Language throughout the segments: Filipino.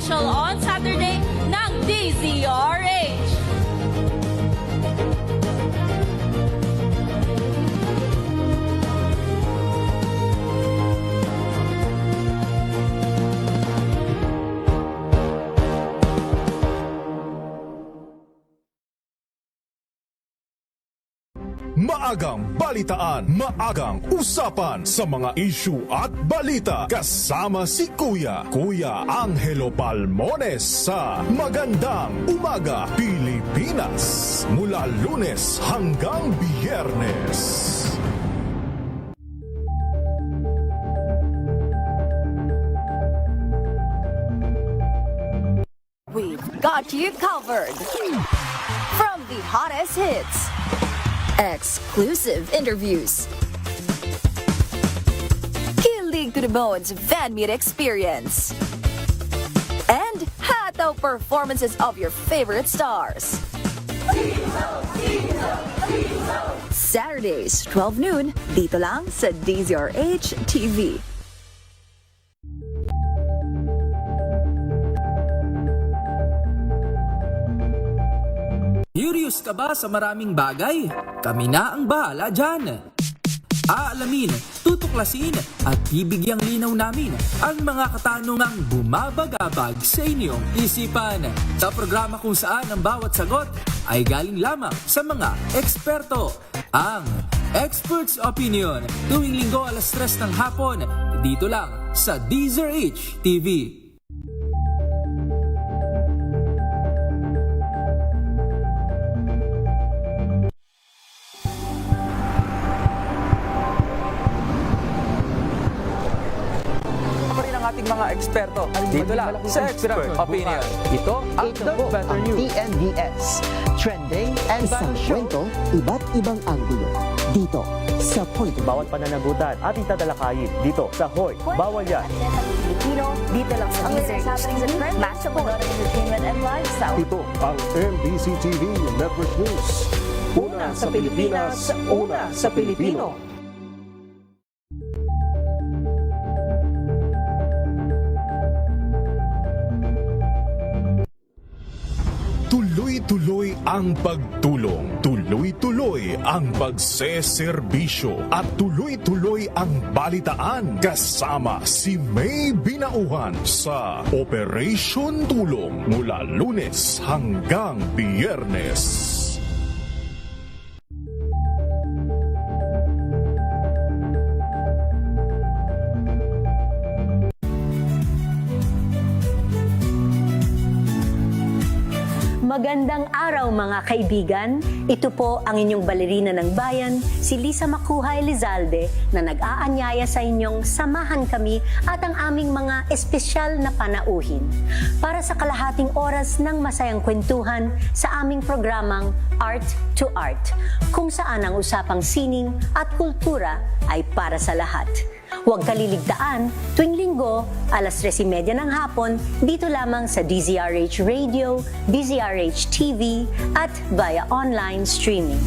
Special on Saturday ng DZRH. Maagang balitaan, maagang usapan sa mga issue at balita kasama si Kuya Angelo Palmones sa Magandang Umaga Pilipinas mula Lunes hanggang Biyernes. We've got you covered. From the hottest hits, exclusive interviews, kilig to the bones fan meet experience, and hataw performances of your favorite stars. Saturdays, 12 noon, dito lang sa DZRH TV. Curious ka ba sa maraming bagay? Kami na ang bahala dyan. Aalamin, tutuklasin at bibigyang linaw namin ang mga katanungang bumabagabag sa inyong isipan. Sa programa kung saan ang bawat sagot ay galing lamang sa mga eksperto. Ang Expert's Opinion, tuwing linggo 3:00 ng hapon, dito lang sa DZRH TV. Ating mga eksperto dito lang sa Expert Opinion. Ito ang Ito Better ang News. TNBS, Trending and Isang Battle Show. kwento, iba't ibang anggulo. Dito sa Point of Bawat pananagutan ating tatalakayin dito sa Hoy. Bawal yan. Filipino, dito lang sa DZRH TV, match up entertainment and lifestyle. Ito ang MBC TV Network News. Una sa Pilipinas, una sa Pilipino. Tuloy-tuloy ang pagtulong, tuloy-tuloy ang pagseserbisyo at tuloy-tuloy ang balitaan kasama si May Binauhan sa Operation Tulong mula Lunes hanggang Biyernes. Magandang araw mga kaibigan. Ito po ang inyong balerina ng bayan, si Lisa Macuhay Lizalde, na nag-aanyaya sa inyong samahan kami at ang aming mga espesyal na panauhin para sa kalahating oras ng masayang kwentuhan sa aming programang Art to Art, kung saan ang usapang sining at kultura ay para sa lahat. Huwag kaliligtaan, tuwing linggo, 3:30 ng hapon, dito lamang sa DZRH Radio, DZRH TV, at via online streaming.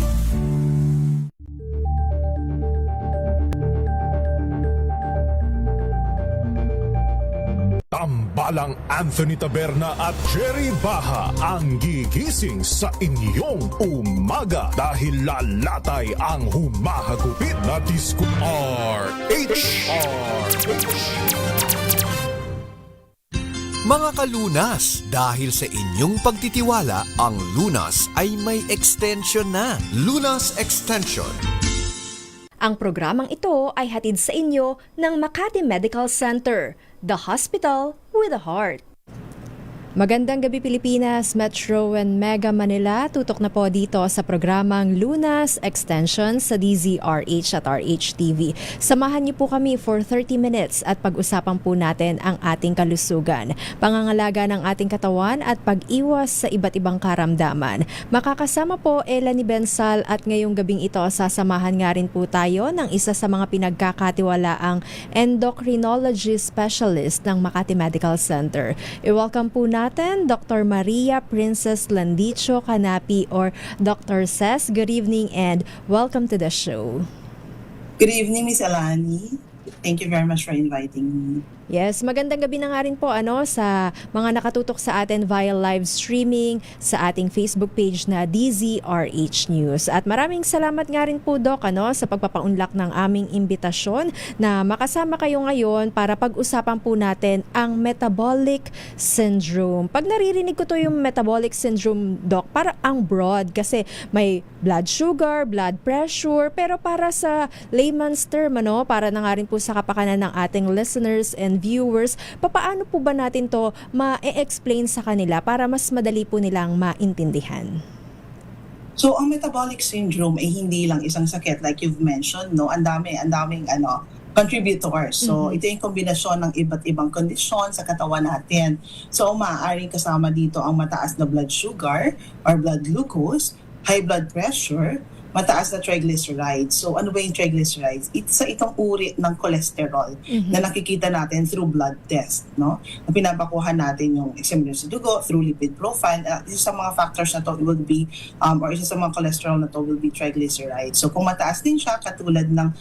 Tambalang Anthony Taberna at Jerry Baha ang gigising sa inyong umaga dahil lalatay ang humahagupit na disco RH. Mga kalunas, dahil sa inyong pagtitiwala, ang Lunas ay may extension na. Lunas Extension. Ang programang ito ay hatid sa inyo ng Makati Medical Center, the hospital with a heart. Magandang gabi Pilipinas, Metro and Mega Manila. Tutok na po dito sa programang Lunas Extension sa DZRH at RHTV. Samahan niyo po kami for 30 minutes at pag-usapan po natin ang ating kalusugan, pangangalaga ng ating katawan at pag-iwas sa iba't ibang karamdaman. Makakasama po Elani Bensal at ngayong gabing ito sasamahan nga rin po tayo ng isa sa mga pinagkakatiwalaang endocrinology specialist ng Makati Medical Center. I-welcome po natin Dr. Maria Princess Landicho Canapi or Dr. Ces. Good evening and welcome to the show. Good evening, Miss Alani. Thank you very much for inviting me. Yes, magandang gabi na nga rin po sa mga nakatutok sa atin via live streaming sa ating Facebook page na DZRH News. At maraming salamat nga rin po, Doc, sa pagpapaunlak ng aming imbitasyon na makasama kayo ngayon para pag-usapan po natin ang metabolic syndrome. Pag naririnig ko to yung metabolic syndrome, Doc, para ang broad kasi may blood sugar, blood pressure, pero para sa layman's term, para na nga rin po sa kapakanan ng ating listeners and viewers, papaano po ba natin to ma-explain sa kanila para mas madali po nilang maintindihan? So, ang metabolic syndrome ay hindi lang isang sakit like you've mentioned, no? Ang daming contributors. So, ito yung kombinasyon ng iba't ibang kondisyon sa katawan natin. So, maaaring kasama dito ang mataas na blood sugar or blood glucose, high blood pressure, mataas na triglycerides. So ano ba yung triglycerides? Itong uri ng cholesterol na nakikita natin through blood test, no? Na pinapakuha natin yung examine sa dugo through lipid profile. Isa sa mga factors na to will be, or isa sa mga cholesterol na to will be triglycerides. So kung mataas din siya, katulad ng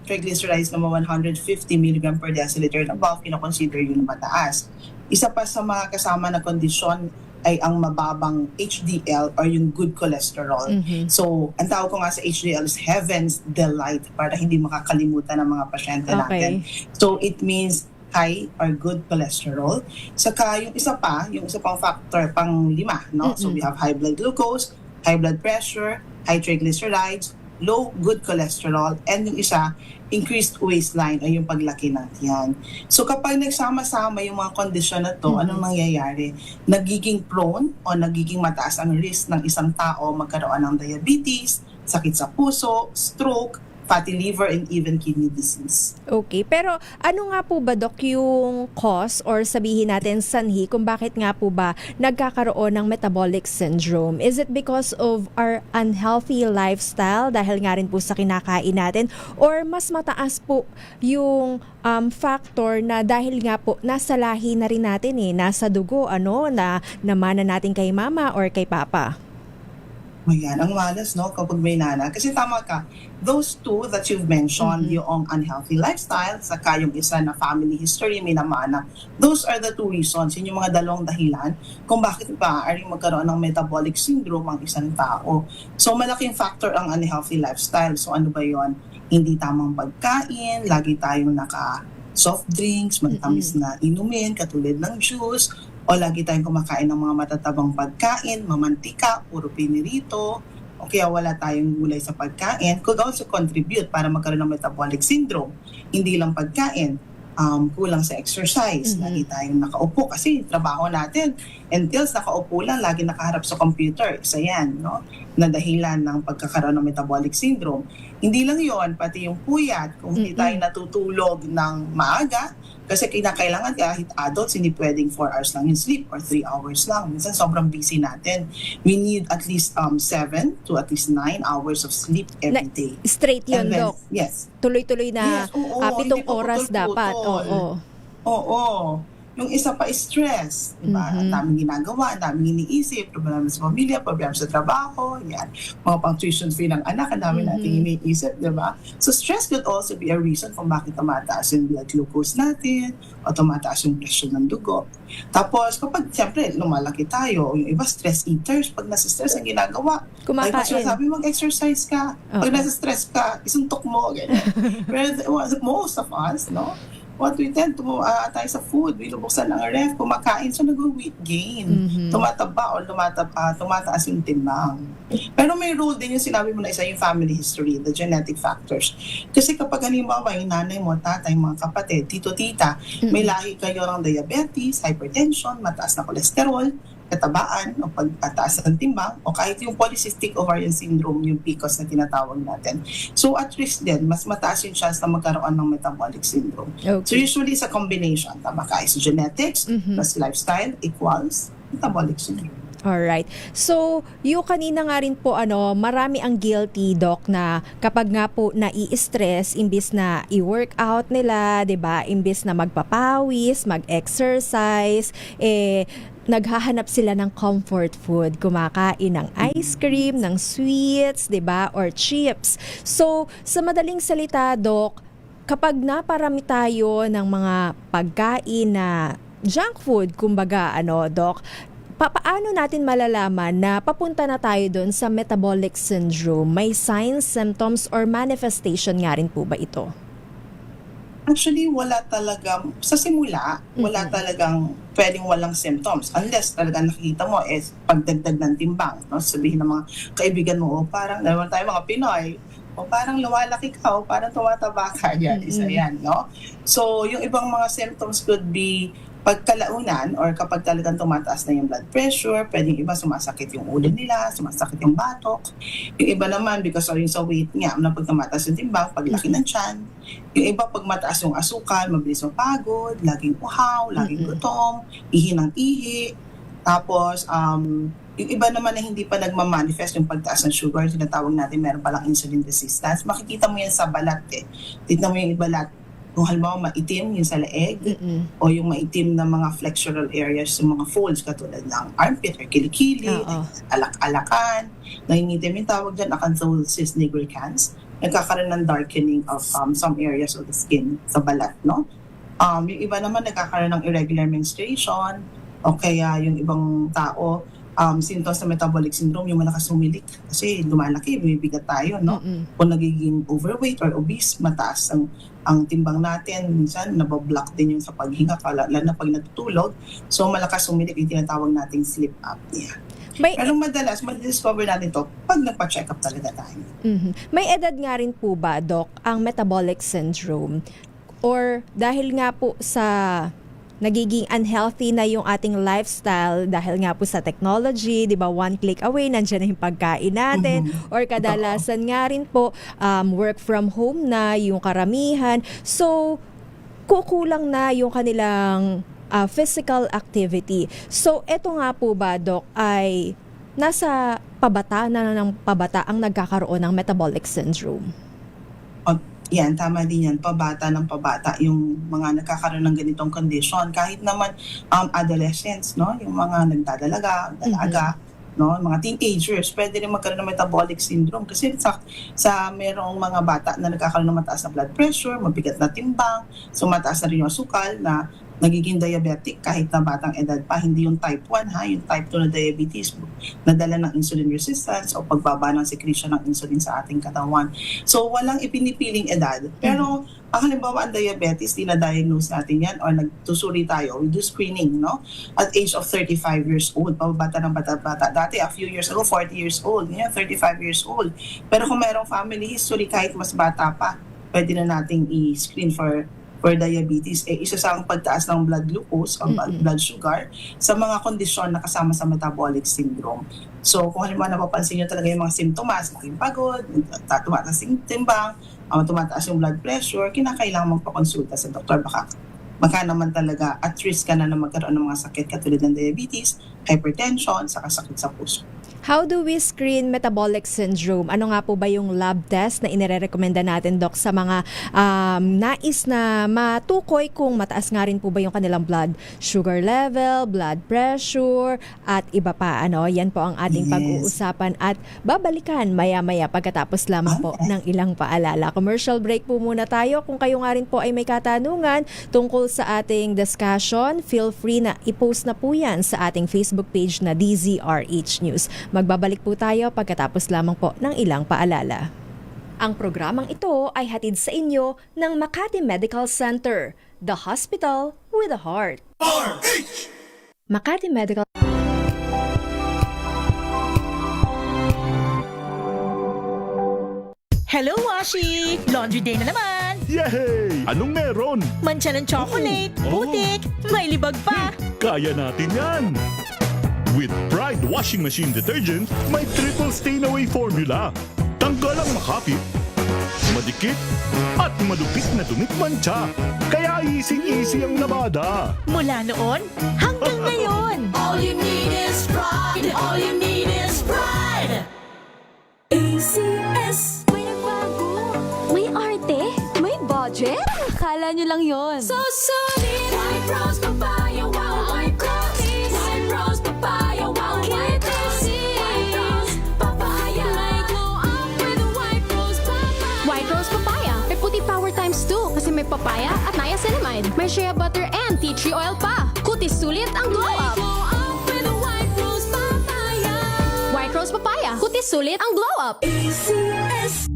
triglycerides na 150 mg per deciliter na above, kinoconsider yun mataas. Isa pa sa mga kasama na kondisyon ay ang mababang HDL or yung good cholesterol. So, ang tawag ko nga sa HDL is Heaven's Delight para hindi makakalimutan ng mga pasyente natin. So, it means high or good cholesterol. Saka yung isa pang factor, pang 5, no? So, we have high blood glucose, high blood pressure, high triglycerides, low good cholesterol, and yung isa, increased waistline o yung paglaki ng tiyan. So kapag nagsama-sama yung mga kondisyon na to, anong nangyayari? Nagiging prone o nagiging mataas ang risk ng isang tao magkaroon ng diabetes, sakit sa puso, stroke, fatty liver, and even kidney disease. Okay, pero ano nga po ba, Doc, yung cause or sabihin natin sanhi kung bakit nga po ba nagkakaroon ng metabolic syndrome? Is it because of our unhealthy lifestyle dahil nga rin po sa kinakain natin, or mas mataas po yung factor na dahil nga po nasa lahi na rin natin nasa dugo na namana natin kay mama or kay papa? Ayan, ang malas, no, kapag may nana. Kasi tama ka, those two that you've mentioned, yung unhealthy lifestyle, saka yung isa na family history, may namana, those are the two reasons, yun yung mga dalawang dahilan kung bakit maaaring magkaroon ng metabolic syndrome ang isang tao. So, malaking factor ang unhealthy lifestyle. So, ano ba yon? Hindi tamang pagkain, lagi tayong soft drinks, matatamis na inumin, katulad ng juice, o lagi tayong kumakain ng mga matatabang pagkain, mamantika, puro pinirito, o kaya wala tayong gulay sa pagkain, could also contribute para magkaroon ng metabolic syndrome. Hindi lang pagkain, kulang sa exercise, lagi tayong nakaupo kasi trabaho natin entails nakaupo lang, lagi nakaharap sa computer. Isa yan, no? Na dahilan ng pagkakaroon ng metabolic syndrome. Hindi lang yon, pati yung puyat, kung hindi tayo natutulog ng maaga, kasi kinakailangan kahit adults, hindi pwedeng 4 hours lang yung sleep or 3 hours lang. Minsan sobrang busy natin. We need at least 7 to at least 9 hours of sleep every day. Straight yun, Doc? Yes. Tuloy-tuloy na 7 oras dapat. Oo. Yung isa pa is stress. Diba? Ang daming ginagawa, ang daming iniisip, problema sa pamilya, problema sa trabaho, yan. Mga pang tuition fee ng anak, ang dami natin iniisip, diba? So stress could also be a reason kung bakit tumataas yung blood glucose natin o tumataas yung pressure ng dugo. Tapos kapag siyempre lumalaki tayo, yung iba stress eaters, pag nasa stress ang ginagawa, kumakain. Ay, sabi mag-exercise ka, pag nasa stress ka, isuntok mo, ganyan. Pero most of us, no? What we tend to tayo sa food, binubuksan ang ref, kumakain, so nag-weight gain. Tumataba o tumataas yung timbang. Pero may role din yung sinabi mo na isa, yung family history, the genetic factors. Kasi kapag halimbawa yung nanay mo, tatay, mga kapatid, tito, tita, may lahi kayo ng diabetes, hypertension, mataas na kolesterol, katabaan o pagpataas ng timbang o kahit yung polycystic ovarian syndrome, yung PCOS na tinatawag natin. So at risk din, mas mataas yung chance na magkaroon ng metabolic syndrome. Okay. So usually it's a combination. Tama ka, is genetics plus lifestyle equals metabolic syndrome. Alright. So, yung kanina nga rin po, marami ang guilty, Doc, na kapag nga po nai-stress, imbis na i-workout nila, 'di ba? Imbis na magpapawis, mag-exercise, naghahanap sila ng comfort food, kumakain ng ice cream, ng sweets, 'di ba? Or chips. So, sa madaling salita, Doc, kapag naparami tayo ng mga pagkain na junk food, kumbaga, Doc, paano natin malalaman na papunta na tayo doon sa metabolic syndrome? May signs, symptoms, or manifestation nga rin po ba ito? Actually, wala talagang, sa simula, wala talagang pwedeng walang symptoms. Unless talaga nakikita mo pagdagdag ng timbang. No? Sabihin ng mga kaibigan mo, parang, naman tayo mga Pinoy, parang lumalaki ka, parang tumataba ka. Yan, isa yan. No? So, yung ibang mga symptoms could be pagkalaunan or kapag talagang tumataas na yung blood pressure, pwedeng iba sumasakit yung ulo nila, sumasakit yung batok. Yung iba naman, because of yung sa weight nga, na pag tumataas yung timbang, paglaki ng tiyan. Yung iba pag mataas yung asukal, mabilis mapagod, laging uhaw, laging gutom, ihi ng ihi. Tapos, yung iba naman na hindi pa nagmamanifest yung pagtaas ng sugar, tinatawag natin meron palang insulin resistance. Makikita mo yan sa balat Tignan mo yung balat. Kung halimbawa maitim yung sa leeg o yung maitim na mga flexural areas, yung mga folds katulad ng armpit or kilikili, alak-alakan, nangingitim yung tawag dyan, acanthosis nigricans, nagkakaroon ng darkening of some areas of the skin sa balat, no? Yung iba naman nagkakaroon ng irregular menstruation o kaya yung ibang tao, symptoms ng metabolic syndrome, yung malakas humilik kasi lumalaki, bumibigat tayo, no? Kung nagiging overweight or obese, mataas ang timbang natin, minsan nabablock din yung sa paghinga, lalo na pag natutulog. So malakas humilik yung tinatawag nating sleep apnea. Pero madalas, ma-discover natin to pag nagpa-check up talaga tayo. May edad nga rin po ba, Doc, ang metabolic syndrome? Or dahil nga po sa nagiging unhealthy na yung ating lifestyle dahil nga po sa technology, di ba, one click away, nandiyan na yung pagkain natin, or kadalasan nga rin po, work from home na yung karamihan. So, kukulang na yung kanilang physical activity. So, eto nga po ba, Doc, ay nasa pabata na ng pabata ang nagkakaroon ng metabolic syndrome? Yan, tama din yan. Pabata ng pabata yung mga nagkakaroon ng ganitong condition. Kahit naman adolescents, no? Yung mga nagdadalaga, dalaga, no? Mga teenagers, pwede rin magkaroon ng metabolic syndrome kasi sa merong mga bata na nagkakaroon ng mataas na blood pressure, mabigat na timbang, so mataas na rin yung asukal na nagiging diabetic kahit na batang edad pa, hindi yung type 1 yung type 2 na diabetes nadala ng insulin resistance o pagbaba ng secretion ng insulin sa ating katawan. So walang ipinipiling edad, pero ang halimbawa ang diabetes, dinadiagnose natin yan or nagtusuri tayo, we do screening, no? At age of 35 years old, pababata ng bata-bata. Dati a few years ago, 40 years old, ngayon 35 years old. Pero kung mayroong family history kahit mas bata pa, pwede na nating i-screen for diabetes, isa sa ang pagtaas ng blood glucose o blood sugar sa mga kondisyon na kasama sa metabolic syndrome. So kung halimbawa napapansin nyo talaga yung mga simptomas, laging pagod, tumataas yung timbang, tumataas yung blood pressure, kinakailangan magpakonsulta sa doktor. Baka naman talaga at risk ka na magkaroon ng mga sakit katulad ng diabetes, hypertension, saka sakit sa puso. How do we screen metabolic syndrome? Ano nga po ba yung lab test na inirekomenda natin, Doc, sa mga nais na matukoy kung mataas nga rin po ba yung kanilang blood sugar level, blood pressure, at iba pa. Yan po ang ating pag-uusapan at babalikan maya-maya pagkatapos lamang po ng ilang paalala. Commercial break po muna tayo. Kung kayo nga rin po ay may katanungan tungkol sa ating discussion, feel free na i-post na po yan sa ating Facebook page na DZRH News. Magbabalik po tayo pagkatapos lamang po ng ilang paalala. Ang programang ito ay hatid sa inyo ng Makati Medical Center, the hospital with a heart. RH! Makati Medical Hello, Washi! Laundry day na naman! Yay! Anong meron? Mancha ng chocolate, putik, may libag pa! Kaya natin yan! With Pride Washing Machine Detergent, may triple stain-away formula. Tanggal ang makapit, madikit, at malupit na dumit mancha. Kaya easy-easy ang labada. Mula noon hanggang ngayon! All you need is pride! All you need is pride! ACS! May nagbago, may arte, may budget. Akala nyo lang yon. So solid! White Rose Papaya, wow! White Rose! White Rose Papaya, wow! White Rose! White Rose Papaya! May glow up with White Rose Papaya! White Rose Papaya. May puti power times 2. with papaya at niacinamide. May shea butter and tea tree oil pa. Kutis sulit ang glow up. With White Rose Papaya. White Rose Papaya. Kutis sulit ang glow up. ACS.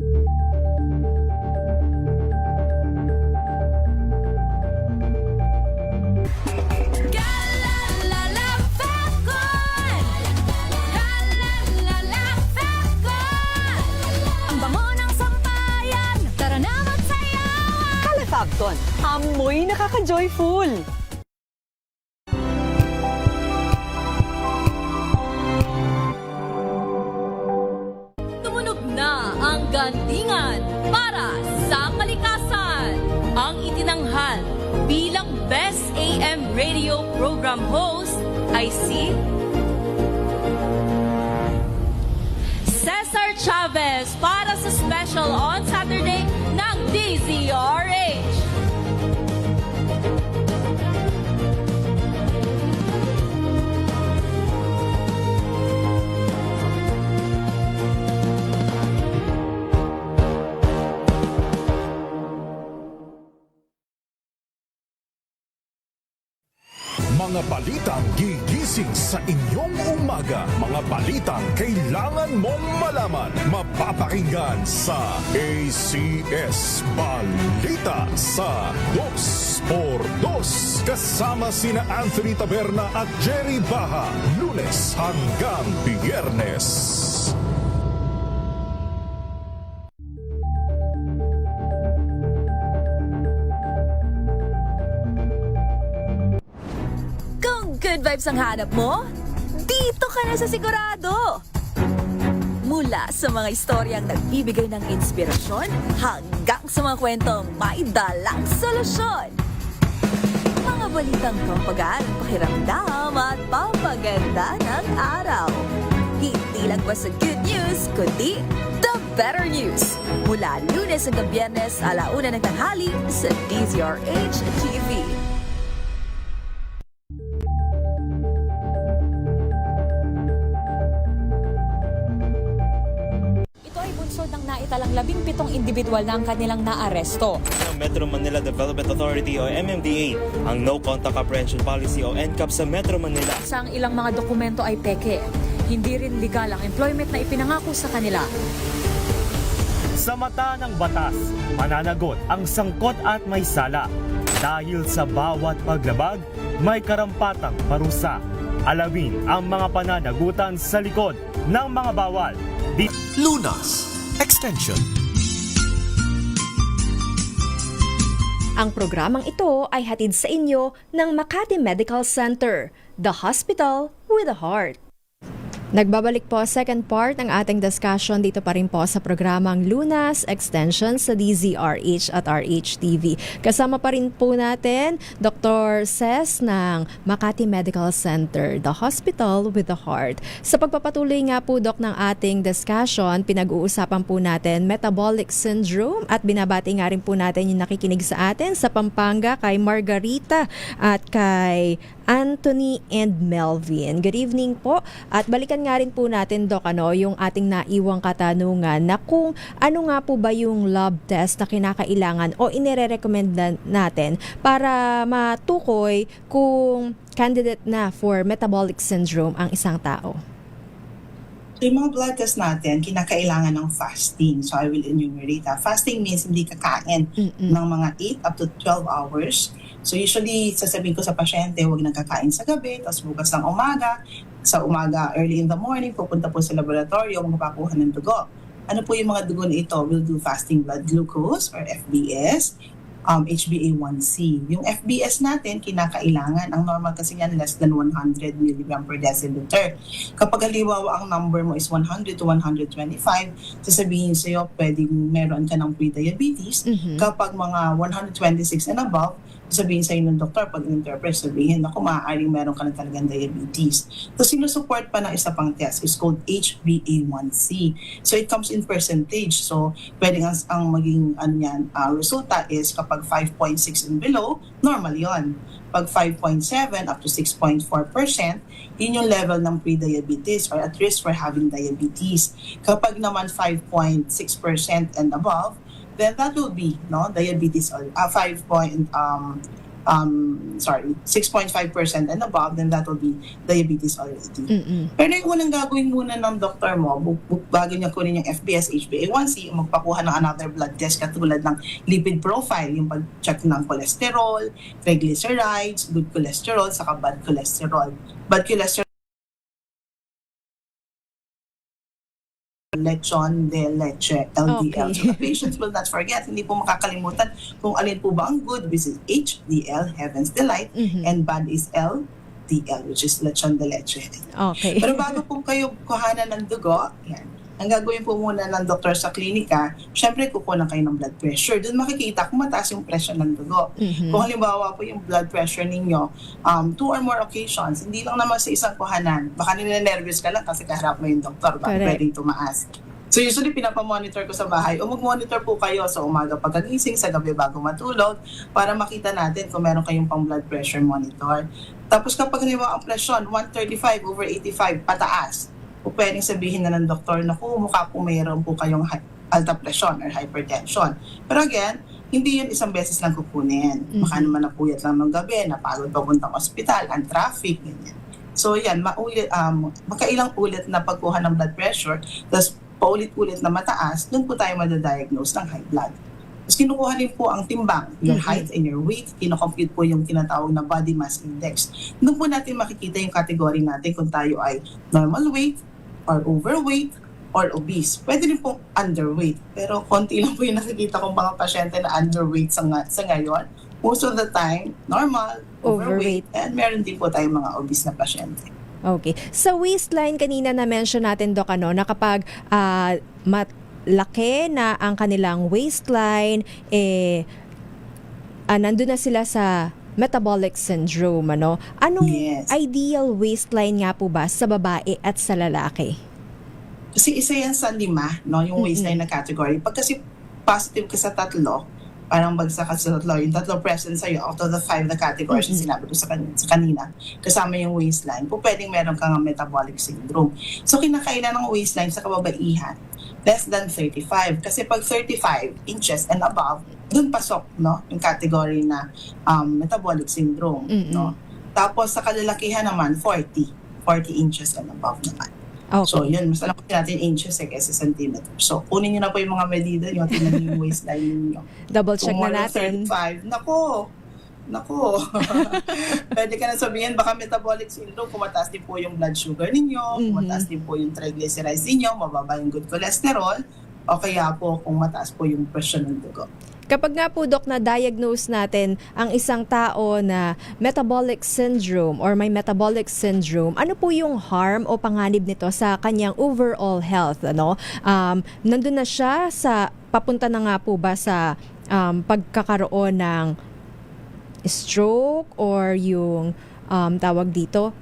Calefacton, amoy nakaka-joyful. Tumunog na ang gandingan para sa kalikasan. Ang itinanghal bilang Best AM Radio Program Host ay si Cesar Chavez para sa special on Saturday ng DZRH. Mga balitang gigising sa inyong umaga. Mga balitang kailangan mong malaman. Mapapakinggan sa ACS Balita sa 2x2. Kasama sina Anthony Taberna at Jerry Baha. Lunes hanggang Biyernes. Good vibes ang hanap mo? Dito ka na sa sigurado! Mula sa mga istoryang nagbibigay ng inspirasyon hanggang sa mga kwentong may dalang solusyon. Mga balitang pampagaan, pakiramdam at pampaganda ng araw. Hindi lang basta good news, kundi the better news. Mula Lunes hanggang Biyernes, 1:00 ng tanghali sa DZRH TV. Ng naitalang 17 individual na ang kanilang naaresto. Metro Manila Development Authority o MMDA ang No Contact Apprehension Policy o NCAP sa Metro Manila. Sa ang ilang mga dokumento ay peke. Hindi rin legal ang employment na ipinangako sa kanila. Sa mata ng batas, mananagot ang sangkot at may sala. Dahil sa bawat paglabag, may karampatang parusa. Alamin ang mga pananagutan sa likod ng mga bawal. Lunas Extension. Ang programang ito ay hatid sa inyo ng Makati Medical Center, the hospital with a heart. Nagbabalik po second part ng ating discussion dito pa rin po sa programang Lunas Extension sa DZRH at RHTV. Kasama pa rin po natin Dr. Ces ng Makati Medical Center, the hospital with the heart. Sa pagpapatuloy nga po, Doc, ng ating discussion, pinag-uusapan po natin metabolic syndrome at binabati nga rin po natin yung nakikinig sa atin sa Pampanga kay Margarita at kay Anthony and Melvin. Good evening po. At balikan nga rin po natin, Doc, yung ating naiwang katanungan na kung ano nga po ba yung lab test na kinakailangan o inire-recommend natin para matukoy kung candidate na for metabolic syndrome ang isang tao. So yung mga blood test natin, kinakailangan ng fasting. So I will enumerate. Fasting means hindi kakain ng mga 8 up to 12 hours. So usually, sasabihin ko sa pasyente, huwag nang kakain sa gabi, tapos bukas ng umaga. Sa umaga, early in the morning, pupunta po sa laboratorio, magpapakuha ng dugo. Ano po yung mga dugo na ito? We'll do fasting blood glucose or FBS, HbA1c. Yung FBS natin, kinakailangan. Ang normal kasi yan, less than 100 mg per deciliter. Kapag halimbawa ang number mo is 100 to 125, sasabihin sa'yo, pwedeng meron ka ng pre-diabetes. Kapag mga 126 and above, sabihin sa'yo ng doktor, pag interpret, sabihin, ako, maaaring meron ka na talagang diabetes. So, sinusupport pa ng isa pang test is called HbA1c. So, it comes in percentage. So, pwedeng ang maging resulta is kapag 5.6 and below, normal yon. Pag 5.7 up to 6.4%, yun yung level ng pre-diabetes or at risk for having diabetes. Kapag naman 5.6% and above, then that will be diabetes 6.5% and above, then that will be diabetes already. Pero yung unang gagawin muna ng doktor mo, bago niya kunin yung FBS, HbA1c, magpakuha ng another blood test katulad ng lipid profile, yung pag-check ng cholesterol, triglycerides, good cholesterol, saka bad cholesterol. Bad cholesterol, lechon de leche, LDL. So the patients will not forget, hindi po makakalimutan kung alin po ba ang good, which is HDL, Heaven's Delight, and bad is LDL, which is lechon de leche. Okay. Pero bago po kayo kuhanan ng dugo, yan, ang gagawin po muna ng doktor sa klinika, syempre kukunan kayo ng blood pressure. Doon makikita kung mataas yung pressure ng dugo. Kung halimbawa po yung blood pressure ninyo, 2 or more occasions, hindi lang naman sa isang kuhanan. Baka nila-nervous ka lang kasi kaharap mo yung doktor, baka pwedeng tumaas. So usually pinapamonitor ko sa bahay o mag-monitor po kayo sa umaga pagkagising, sa gabi bago matulog para makita natin kung meron kayong pang blood pressure monitor. Tapos kapag halimbawa ang presyon 135/85 pataas, o pwedeng sabihin na ng doktor na mukha po mayroon po kayong alta presyon or hypertension. Pero again, hindi yun isang beses lang kukunin. Baka naman napuyat lang ng gabi, napagod papuntang ospital, ang traffic, ganyan. So yan, makailang ulit na pagkuha ng blood pressure, tapos paulit-ulit na mataas, doon po tayo madadiagnose ng high blood. Tapos kinukuha din po ang timbang, your height and your weight, kinocompute po yung tinatawag na body mass index. Doon po natin makikita yung category natin kung tayo ay normal weight, or overweight, or obese. Pwede rin pong underweight. Pero konti lang po yung nakikita kong mga pasyente na underweight sa ngayon. Most of the time, normal, overweight, and meron din po tayong mga obese na pasyente. Okay. Sa waistline, kanina na-mention natin, Doc, na kapag laki na ang kanilang waistline, nandun na sila sa metabolic syndrome, Anong ideal waistline nga po ba sa babae at sa lalaki? Kasi isa yan sa 5, yung waistline na category. Pag kasi positive ka sa 3, parang bagsak ka sa 3, yung 3 present sa'yo out of the 5 na categories na sinabi ko sa kanina, kasama yung waistline, po pwedeng meron kang metabolic syndrome. So kinakailan ng waistline sa kababaihan, less than 35. Kasi pag 35 inches and above, dun pasok, yung category na metabolic syndrome, Tapos sa kalalakihan naman, 40 inches and above naman. Okay. So yun, mas alam ko natin inches kaysa centimeter. So kunin nyo na po yung mga medida nyo, tingnan nyo yung waistline ninyo. Double check na natin. 35, nako. Pwede ka na sabihin, baka metabolic syndrome, kumataas din po yung blood sugar ninyo, kumataas din po yung triglycerides ninyo, mababa yung good cholesterol, o kaya po kung mataas po yung presyon ng dugo. Kapag nga po, Doc, na-diagnose natin ang isang tao na metabolic syndrome or may metabolic syndrome, ano po yung harm o panganib nito sa kanyang overall health? Nandun na siya papunta na nga po ba sa pagkakaroon ng stroke or yung tawag dito?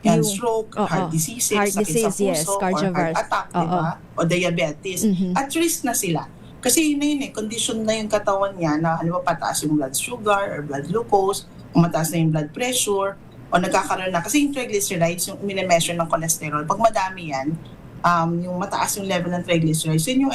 Yan, stroke, heart diseases, sakit sa puso, or heart attack, diba? O diabetes. At risk na sila. Kasi yun condition na yung katawan niya na halimbawa pataas yung blood sugar or blood glucose, o mataas na yung blood pressure, o nagkakaroon na. Kasi yung triglycerides, yung minimeasure ng cholesterol, pag madami yan, yung mataas yung level ng triglycerides, yun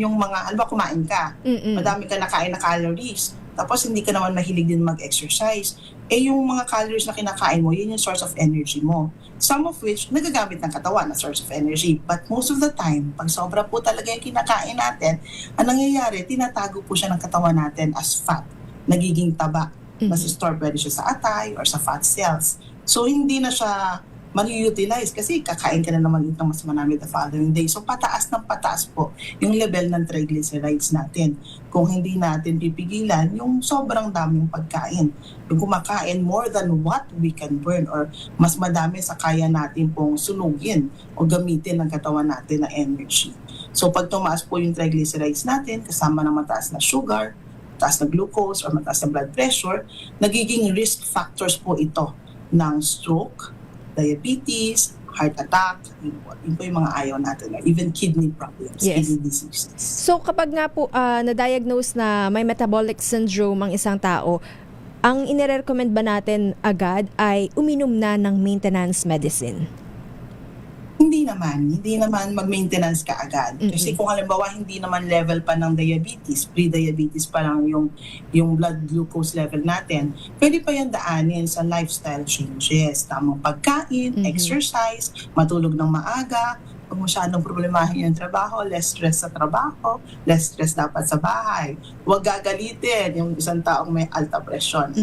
yung mga, halimbawa kumain ka, madami ka nakain na calories, tapos hindi ka naman mahilig din mag-exercise, yung mga calories na kinakain mo, yun yung source of energy mo. Some of which, nagagamit ng katawan na source of energy. But most of the time, pag sobra po talaga yung kinakain natin, ang nangyayari, tinatago po siya ng katawan natin as fat. Nagiging taba. Mas-store pwede siya sa atay or sa fat cells. So, hindi na siya mani-utilize kasi kakain ka na naman ng mas marami the following day. So pataas ng pataas po yung level ng triglycerides natin. Kung hindi natin pipigilan yung sobrang daming pagkain. Yung kumakain more than what we can burn or mas madami sa kaya natin pong sunugin o gamitin ng katawan natin na energy. So pag tumaas po yung triglycerides natin kasama ng mataas na sugar, mataas na glucose or mataas na blood pressure, nagiging risk factors po ito ng stroke, diabetes, heart attack, yun po yung mga ayaw natin, even kidney problems, kidney diseases. So kapag nga po na-diagnose na may metabolic syndrome ang isang tao, ang inirecommend ba natin agad ay uminom na ng maintenance medicine? Hindi naman mag-maintenance ka agad. Kasi kung halimbawa hindi naman level pa ng diabetes, pre-diabetes pa lang yung blood glucose level natin, pwede pa yan daanin sa lifestyle changes, tamang pagkain, exercise, matulog ng maaga, pag masyadong problemahin yung trabaho, less stress sa trabaho, less stress dapat sa bahay. Huwag gagalitin yung isang taong may alta presyon.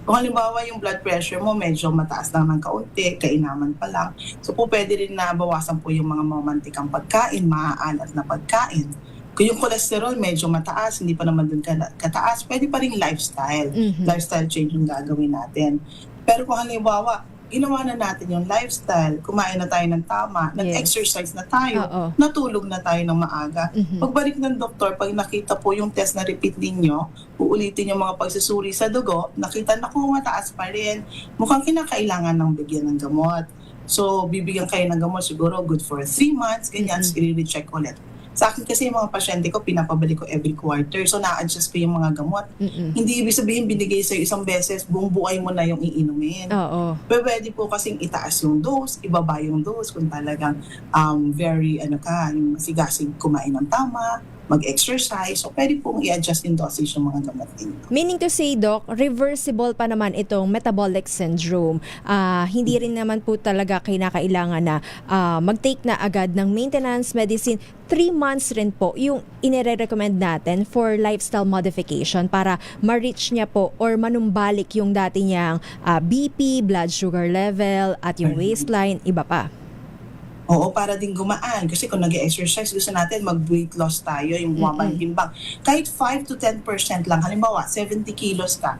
Kung halimbawa yung blood pressure mo medyo mataas lang ng kaunti, kainaman pa lang, so po pwede rin na bawasan po yung mga mamantikang pagkain, maaalat na pagkain. Kung yung cholesterol medyo mataas, hindi pa naman dun kataas, pwede pa rin lifestyle. Lifestyle change yung gagawin natin. Pero kung halimbawa, ginawa na natin yung lifestyle, kumain na tayo ng tama, nag-exercise na tayo, natulog na tayo ng maaga. Pagbalik ng doktor, pag nakita po yung test na repeat ninyo, uulitin yung mga pagsusuri sa dugo, nakita na kung mataas pa rin, mukhang kinakailangan ng bigyan ng gamot. So, bibigyan kayo ng gamot siguro good for 3 months, ganyan, i-recheck ulit. Sa akin kasi yung mga pasyente ko, pinapabalik ko every quarter. So, na-adjust ko yung mga gamot. Hindi ibig sabihin binigay sa'yo isang beses, buong buhay mo na yung iinumin. Pero pwede po kasing itaas yung dose, ibaba yung dose kung talagang very, yung masigasig kumain ng tama, mag-exercise. So, pwede pong i-adjust yung dosage yung mga gamot din. Meaning to say, Doc, reversible pa naman itong metabolic syndrome. Hindi rin naman po talaga kinakailangan na mag-take na agad ng maintenance medicine. 3 months rin po yung inire-recommend natin for lifestyle modification para ma-reach niya po or manumbalik yung dati niyang BP, blood sugar level, at yung waistline, iba pa. Oo, para din gumaan. Kasi kung nag-exercise, gusto natin mag-weight loss tayo, yung bumaba yung timbang. Kahit 5 to 10% lang, halimbawa, 70 kilos ka,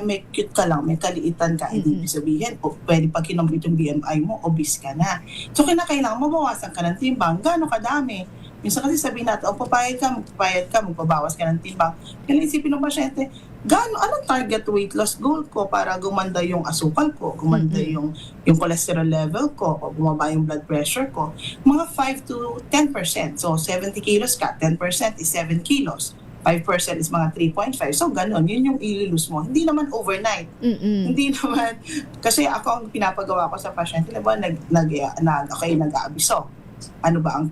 may cute ka lang, may kaliitan ka, hindi sabihin, pwede pag kinumpit yung BMI mo, obese ka na. So, kinakailangan mabawasan ka ng timbang. Gano'ng kadami? Minsan kasi sabihin natin, papayad ka, magpabawas ka ng timbang. Kaya isipin ng pasyente, anong target weight loss goal ko para gumanda yung asukal ko, gumanda yung cholesterol level ko, o bumaba yung blood pressure ko? Mga 5 to 10%. So, 70 kilos ka, 10% is 7 kilos. 5% is mga 3.5. So, ganun. Yun yung i-lose mo. Hindi naman overnight. Hindi naman. Kasi ako, ang pinapagawa ko sa pasyente, diba, nag-aabiso. Ano ba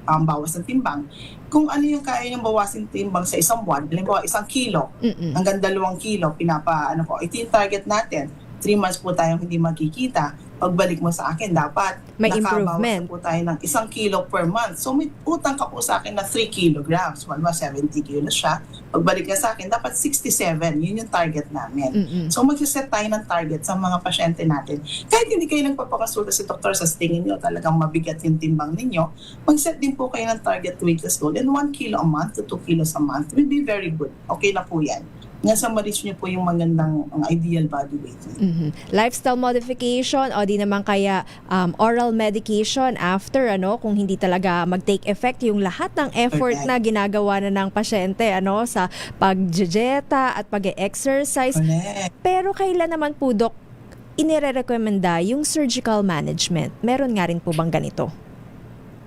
ang bawas ng timbang? Kung ano yung kaya niyang bawasin timbang sa isang buwan, halimbawa 1 kilo hanggang 2 kilo, ito yung target natin. 3 months po tayong hindi magkikita. Pagbalik mo sa akin, dapat may nakabawas improvement po tayo ng 1 kilo per month. So may utang ka po sa akin na 3 kilograms. 70 kilos siya. Pagbalik ka sa akin, dapat 67. Yun yung target namin. So magsiset tayo ng target sa mga pasyente natin. Kahit hindi kayo nagpapakasulta sa doktor, sa tingin nyo talagang mabigat yung timbang ninyo, mag-set din po kayo ng target weight loss goal. And 1 kilo a month to 2 kilos a month will be very good. Okay na po yan. Nasa ma-reach nyo po yung magandang ideal body weight. Lifestyle modification o di naman kaya oral medication after kung hindi talaga mag-take effect yung lahat ng effort na ginagawa na ng pasyente sa pag-dieta at pag-exercise. Pero kailan naman po, Doc, inire-recommenda yung surgical management? Meron nga rin po bang ganito?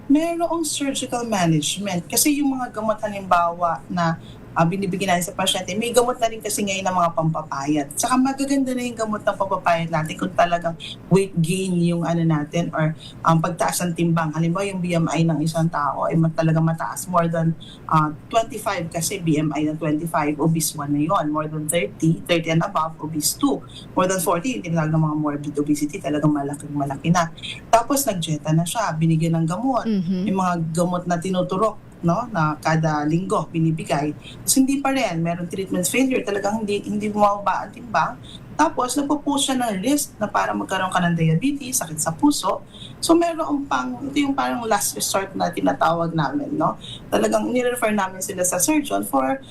Merong surgical management kasi yung mga gamot halimbawa na binibigyan natin sa pasyente, may gamot na rin kasi ngayon ng mga pampapayat. Saka magaganda na yung gamot ng pampapayat natin kung talagang weight gain yung natin or pagtaas ng timbang. Halimbawa yung BMI ng isang tao ay talagang mataas. More than 25 kasi BMI ng 25, obese 1 na yun. More than 30 and above, obese 2. More than 40, hindi talaga mga morbid obesity, talagang malaki na. Tapos nag-dieta na siya, binigyan ng gamot. Yung mga gamot na tinuturok, na kada linggo binibigay. Kasi hindi pa rin, meron treatment failure, talagang hindi bumababa ang timbang. Tapos nagpo-push siya ng risk na para magkaroon ka ng diabetes, sakit sa puso. So meron ito yung parang last resort na tinatawag namin, Talagang nire-refer namin sila sa surgeon for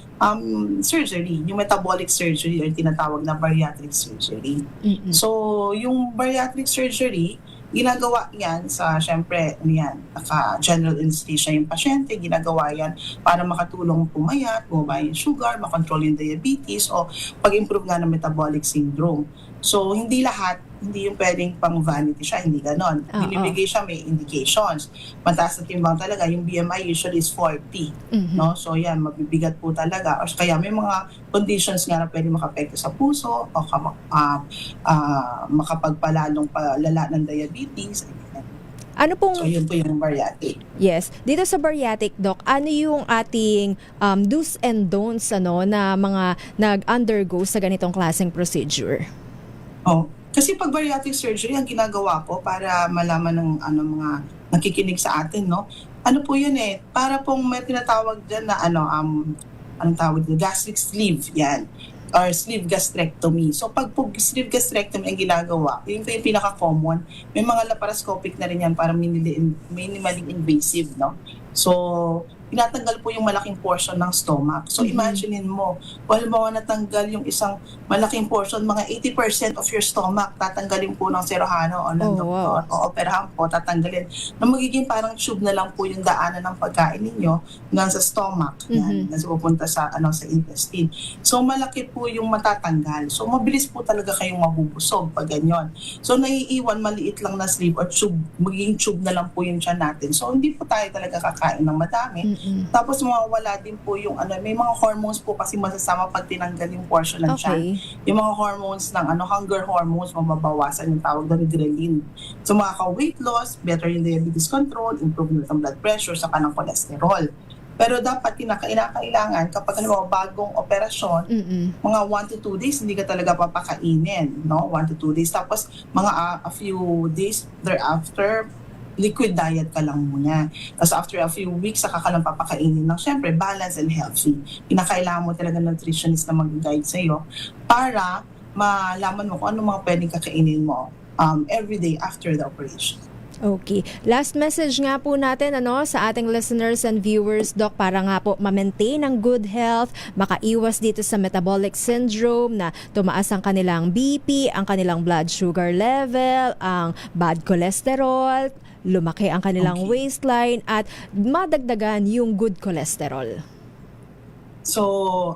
surgery, yung metabolic surgery or tinatawag na bariatric surgery. So yung bariatric surgery, ginagawa yan sa, syempre, naka-general anesthesia yung pasyente, ginagawa yan para makatulong pumayat, bumaba yung sugar, makontrol yung diabetes, o pag-improve nga ng metabolic syndrome. So, hindi yung pwedeng pang vanity siya, hindi ganon. Binibigay siya, may indications. Mataas na timbang talaga, yung BMI usually is 40. So, yan, mabibigat po talaga. Or kaya may mga conditions nga na pwede makapekto sa puso, o makapagpalalong palala ng diabetes. Ano pong... So yun po yung bariatric. Yes. Dito sa bariatric, Doc, ano yung ating do's and don'ts na mga nag-undergo sa ganitong klaseng procedure? Kasi pag bariatric surgery, ang ginagawa ko para malaman ng mga nakikinig sa atin, no? Ano po yun para pong may tinatawag dyan na anong tawag dyan? Gastric sleeve, yan. Or sleeve gastrectomy. So pag po sleeve gastrectomy ang ginagawa, yun po yung pinaka-common. May mga laparoscopic na rin yan para minimally invasive, no? So, tinatanggal po yung malaking portion ng stomach. So, imaginein mo, kung halimbawa natanggal yung isang malaking portion, mga 80% of your stomach, tatanggalin po ng serohano o ng doktor o operahan po, tatanggalin. Na magiging parang tube na lang po yung daanan ng pagkain ninyo hanggang sa stomach, yan, na pupunta sa intestine. So, malaki po yung matatanggal. So, mabilis po talaga kayong mabubusog pag ganyan. So, naiiwan maliit lang na sleeve or tube, magiging tube na lang po yung tiyan natin. So, hindi po tayo talaga kakain ng madami. Tapos mawawala din po yung may mga hormones po kasi masasama pag tinanggal yung portion ng tiyan. Yung mga hormones ng hunger hormones, mababawasan yung tawag doon, ghrelin. So makaka-weight loss, better yung diabetes control, improvement ng blood pressure, saka ng cholesterol. Pero dapat kinakailangan kapag bagong operasyon, mga 1 to 2 days hindi ka talaga papakainin, no? 1 to 2 days. Tapos mga a few days thereafter, liquid diet ka lang muna. Tapos after a few weeks, saka ka lang papakainin ng syempre balanced and healthy. Kinakailangan mo talaga ng nutritionist na mag-guide sa'yo para malaman mo kung ano mga pwedeng kakainin mo every day after the operation. Okay. Last message nga po natin sa ating listeners and viewers, Doc, para nga po ma-maintain ang good health, makaiwas dito sa metabolic syndrome na tumaas ang kanilang BP, ang kanilang blood sugar level, ang bad cholesterol, lumaki ang kanilang waistline at madagdagan yung good cholesterol. So,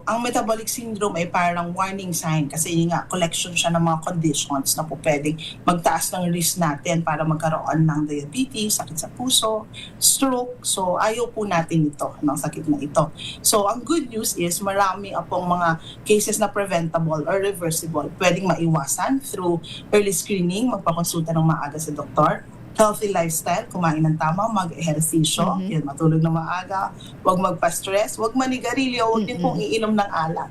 ang metabolic syndrome ay parang warning sign kasi yun nga, collection siya ng mga conditions na po pwedeng magtaas ng risk natin para magkaroon ng diabetes, sakit sa puso, stroke. So, ayaw po natin ito, ng sakit na ito. So, ang good news is marami pong mga cases na preventable or reversible. Pwedeng maiwasan through early screening, magpakonsulta ng maaga sa doktor, healthy lifestyle, kumain ng tama, mag-ehersisyo, yan, matulog na maaga, huwag magpa-stress, huwag manigarilyo, huwag din pong iinom ng alak.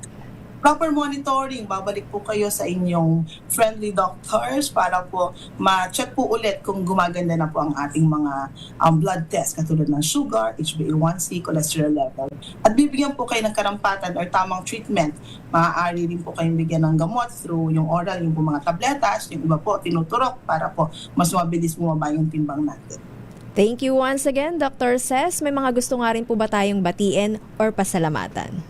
Proper monitoring, babalik po kayo sa inyong friendly doctors para po ma-check po ulit kung gumaganda na po ang ating mga blood test katulad ng sugar, HbA1c, cholesterol level. At bibigyan po kayo ng karampatan or tamang treatment. Maaari rin po kayong bigyan ng gamot through yung oral, yung po mga tabletas, yung iba po tinuturok para po mas mabilis bumaba yung timbang natin. Thank you once again, Dr. Ces. May mga gusto nga rin po ba tayong batiin or pasalamatan?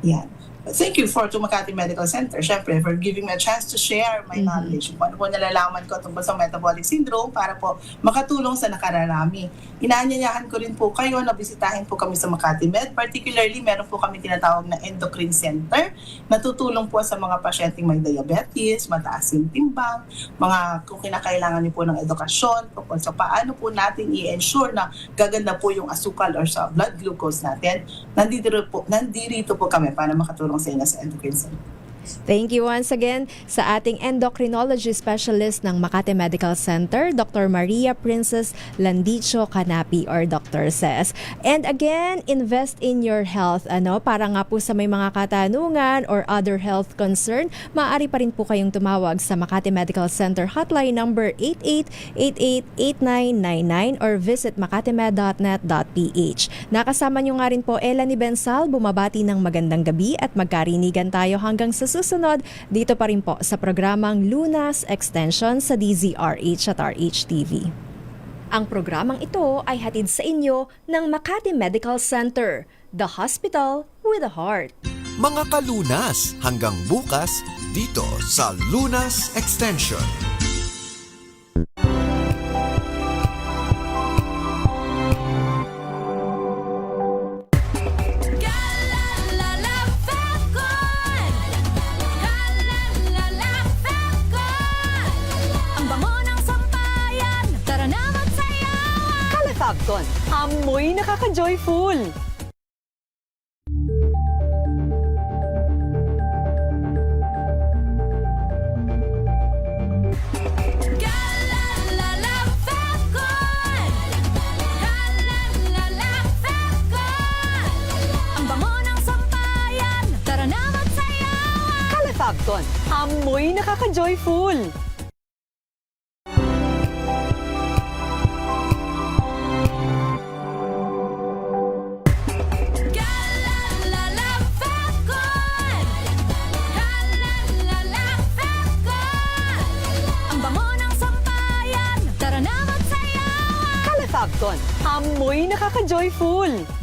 Yan. Thank you to Makati Medical Center, syempre, for giving me a chance to share my knowledge. Kung ano po nalalaman ko tungkol sa metabolic syndrome para po makatulong sa nakararami. Inaanyayahan ko rin po kayo na bisitahin po kami sa Makati Med. Particularly, meron po kami tinatawag na endocrine center na tutulong po sa mga pasyenteng may diabetes, mataas yung timbang, mga kung kinakailangan niyo po ng edukasyon tungkol sa paano po natin i-ensure na gaganda po yung asukal or sa blood glucose natin. Nandito po kami para makatulong sa inyo sa endocrine center. Thank you once again sa ating endocrinology specialist ng Makati Medical Center, Dr. Maria Princess Landicho Canapi or Dr. Ces. And again, invest in your health. Para nga po sa may mga katanungan or other health concern, maaari pa rin po kayong tumawag sa Makati Medical Center hotline number 8888-8999 or visit makatimed.net.ph. Nakasama nyo nga rin po Ella Bensal, bumabati ng magandang gabi at magkarinigan tayo hanggang sa susunod dito pa rin po sa programang Lunas Extension sa DZRH at RHTV. Ang programang ito ay hatid sa inyo ng Makati Medical Center, the hospital with a heart. Mga kalunas, hanggang bukas dito sa Lunas Extension. Fabcon, amoy nakaka-joyful! Calefabton, amoy nakaka-joyful. Ang bango ng sampayan, tara na magsayawan! Calefabton, amoy nakaka-joyful.